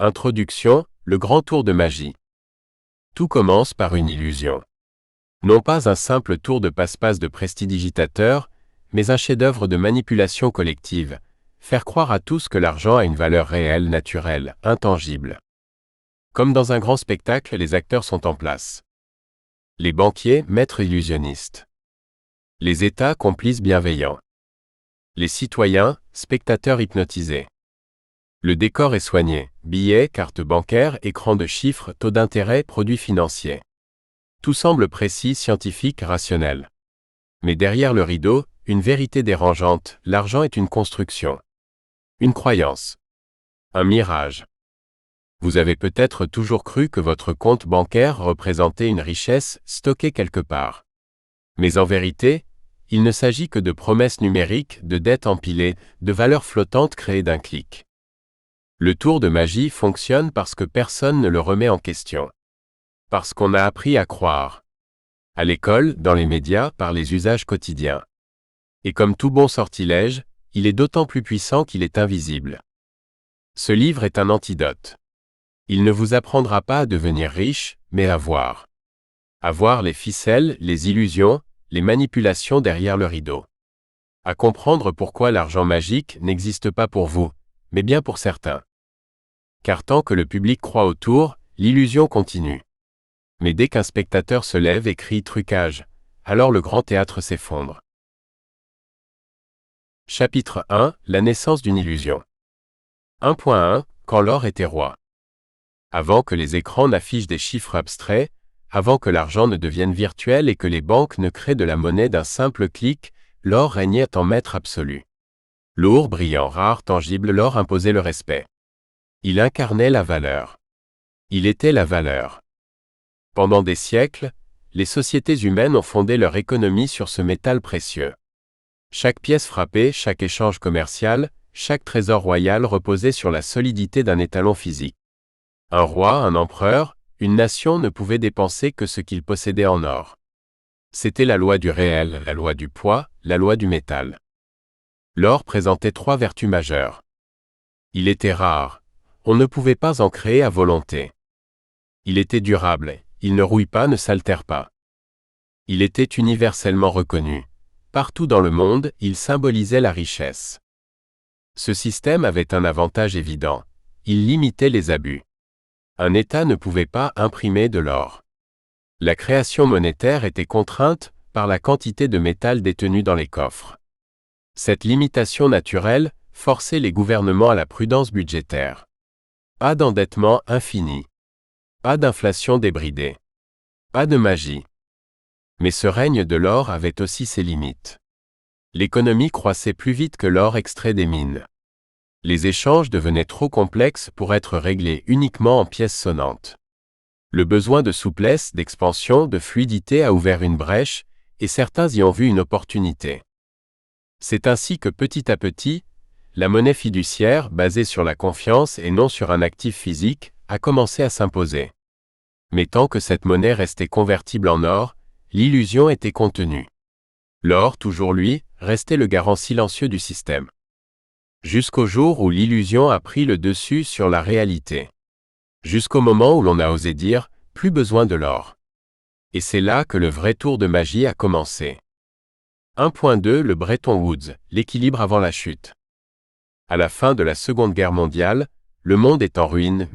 Introduction, le grand tour de magie. Tout commence par une illusion. Non pas un simple tour de passe-passe de prestidigitateur, mais un chef-d'œuvre de manipulation collective, faire croire à tous que l'argent a une valeur réelle, naturelle, intangible. Comme dans un grand spectacle, les acteurs sont en place. Les banquiers, maîtres illusionnistes. Les États, complices bienveillants. Les citoyens, spectateurs hypnotisés. Le décor est soigné, billets, cartes bancaires, écrans de chiffres, taux d'intérêt, produits financiers. Tout semble précis, scientifique, rationnel. Mais derrière le rideau, une vérité dérangeante, l'argent est une construction. Une croyance. Un mirage. Vous avez peut-être toujours cru que votre compte bancaire représentait une richesse stockée quelque part. Mais en vérité, il ne s'agit que de promesses numériques, de dettes empilées, de valeurs flottantes créées d'un clic. Le tour de magie fonctionne parce que personne ne le remet en question. Parce qu'on a appris à croire. À l'école, dans les médias, par les usages quotidiens. Et comme tout bon sortilège, il est d'autant plus puissant qu'il est invisible. Ce livre est un antidote. Il ne vous apprendra pas à devenir riche, mais à voir. À voir les ficelles, les illusions, les manipulations derrière le rideau. À comprendre pourquoi l'argent magique n'existe pas pour vous, mais bien pour certains. Car tant que le public croit au tour, l'illusion continue. Mais dès qu'un spectateur se lève et crie trucage, alors le grand théâtre s'effondre. Chapitre 1, la naissance d'une illusion. 1.1, quand l'or était roi. Avant que les écrans n'affichent des chiffres abstraits, avant que l'argent ne devienne virtuel et que les banques ne créent de la monnaie d'un simple clic, l'or régnait en maître absolu. Lourd, brillant, rare, tangible, l'or imposait le respect. Il incarnait la valeur. Il était la valeur. Pendant des siècles, les sociétés humaines ont fondé leur économie sur ce métal précieux. Chaque pièce frappée, chaque échange commercial, chaque trésor royal reposait sur la solidité d'un étalon physique. Un roi, un empereur, une nation ne pouvait dépenser que ce qu'il possédait en or. C'était la loi du réel, la loi du poids, la loi du métal. L'or présentait 3 vertus majeures. Il était rare. On ne pouvait pas en créer à volonté. Il était durable, il ne rouille pas, ne s'altère pas. Il était universellement reconnu. Partout dans le monde, il symbolisait la richesse. Ce système avait un avantage évident. Il limitait les abus. Un État ne pouvait pas imprimer de l'or. La création monétaire était contrainte par la quantité de métal détenu dans les coffres. Cette limitation naturelle forçait les gouvernements à la prudence budgétaire. Pas d'endettement infini. Pas d'inflation débridée. Pas de magie. Mais ce règne de l'or avait aussi ses limites. L'économie croissait plus vite que l'or extrait des mines. Les échanges devenaient trop complexes pour être réglés uniquement en pièces sonnantes. Le besoin de souplesse, d'expansion, de fluidité a ouvert une brèche, et certains y ont vu une opportunité. C'est ainsi que petit à petit, la monnaie fiduciaire, basée sur la confiance et non sur un actif physique, a commencé à s'imposer. Mais tant que cette monnaie restait convertible en or, l'illusion était contenue. L'or, toujours lui, restait le garant silencieux du système. Jusqu'au jour où l'illusion a pris le dessus sur la réalité. Jusqu'au moment où l'on a osé dire « plus besoin de l'or ». Et c'est là que le vrai tour de magie a commencé. 1.2 Le Bretton Woods, l'équilibre avant la chute. À la fin de la Seconde Guerre mondiale, le monde est en ruine,